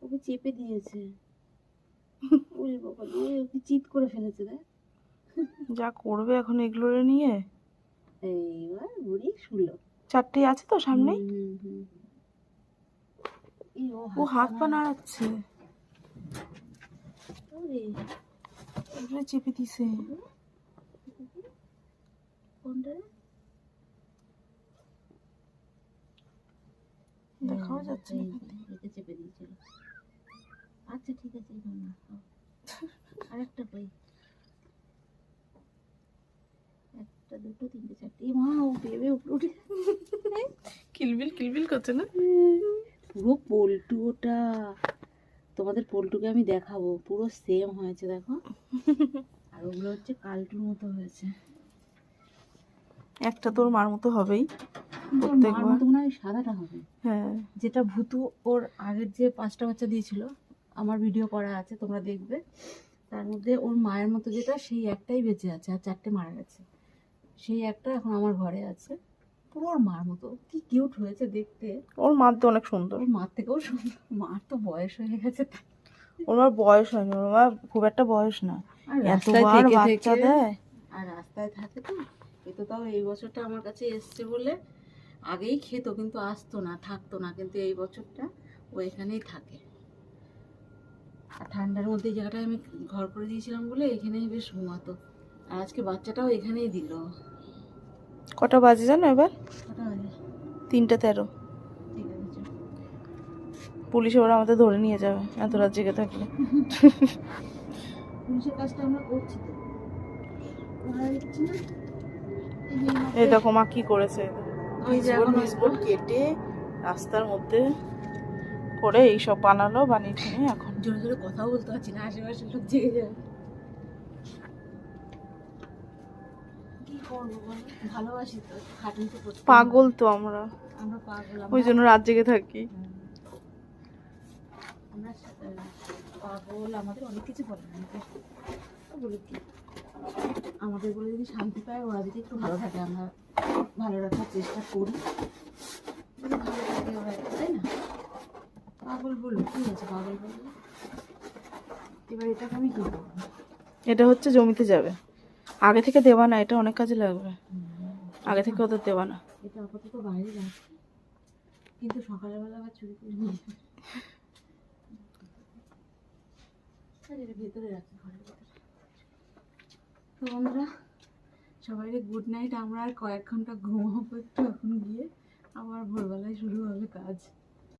ওকে চেপে দিয়েছে। ওরে বাবা রে, ওকে চিৎ করে ফেলেছে দেখ। যা করবে এখন এগুলো নিয়ে। এইবার বুড়ি শুলো। 4টে আছে তো সামনে। ও হাত পা নাড়াচ্ছে। ওরে চেপে দিছে। কোনটা দেখাও যাচ্ছে না। একে চেপে দিয়েছিল। আচ্ছা ঠিক আছে, আরেকটা পাই। একটা দুটো তিনটে চারটে। মা ও ভেবে উপরে উঠে কিলবিল কিলবিল করছে না। পুরো পল্টু ওটা। তোমাদের পল্টুকে আমি দেখাবো, পুরো সেম হয়েছে দেখো। আর ওগুলো হচ্ছে কালটুর মতো হয়েছে। একটা তোর মার মতো হবেই, মার মতো মনে হয় সাদাটা হবে। হ্যাঁ, যেটা ভুতু ওর আগের যে 5টা বাচ্চা দিয়েছিল, আমার ভিডিও করা আছে, তোমরা দেখবে। তার মধ্যে ওর মায়ের মতো যেটা, সেই একটাই বেঁচে আছে, আর 4টে মারা গেছে। সেই একটা এখন আমার ঘরে আছে, পুরো ওর মার মতো। কি কিউট হয়েছে দেখতে। ওর মার তো অনেক সুন্দর। ওর মার থেকেও সুন্দর। মার তো বয়স হয়ে গেছে। ওর মার বয়স হয়নি, ওর মা খুব একটা বয়স না, এতবার বাচ্চা দেয়। আর রাস্তায় থাকে তো। এ তো তাও এই বছরটা আমার কাছে এসছে বলে, আগেই খেত কিন্তু আসতো না, থাকতো না, কিন্তু এই বছরটা ও এখানেই থাকে। আর ঠান্ডার মধ্যে এই জায়গাটায় আমি ঘর করে দিয়েছিলাম বলে এখানেই বেশ ঘুমাতো। আর আজকে বাচ্চাটাও এখানেই দিল। কটা বাজে জানো এবার? কটা বাজে? 3:13। ঠিক আছে, পুলিশ ওরা আমাদের ধরে নিয়ে যাবে এত রাত জেগে থাকলে। পুলিশের কাজটা আমরা করছি তো, এই দেখো মা কি করেছে, ওই যে এখন বিস্কুট কেটে রাস্তার মধ্যে করে এইসব বানালো, বানিয়ে নিয়ে এখন জোরে জোরে কথাও বলতে পারছি না, আশেপাশে লোক জেগে যাবে। কি করবো বলো, ভালোবাসি তো, খাটুন তো করতে। পাগল তো আমরা পাগল, ওই জন্য রাত জেগে থাকি। আমরা পাগল, আমাদের অনেক কিছু বলে না, বলে কি আমাদের বলে যদি শান্তি পায়, ওরা যদি একটু ভালো থাকে, আমরা ভালো রাখার চেষ্টা করি, ভালো থাকে ওরা, তাই না? পাগল বললো কি আছে, পাগল বললো। এবার এটাকে আমি কি করবো? এটা হচ্ছে জমিতে যাবে, আগে থেকে দেওয়া না, এটা অনেক কাজে লাগবে, আগে থেকে ওদের দেওয়া না। এটা আপাতত বাইরে রাখি, কিন্তু সকালবেলা আবার চুরি করে নিয়ে যাবে। এটা ভেতরে রাখি, ঘরের ভেতরে। তো বন্ধুরা, সবাইকে গুড নাইট। আমরা আর কয়েক ঘন্টা ঘুমাবো একটু এখন গিয়ে, আবার ভোরবেলায় শুরু হবে কাজ।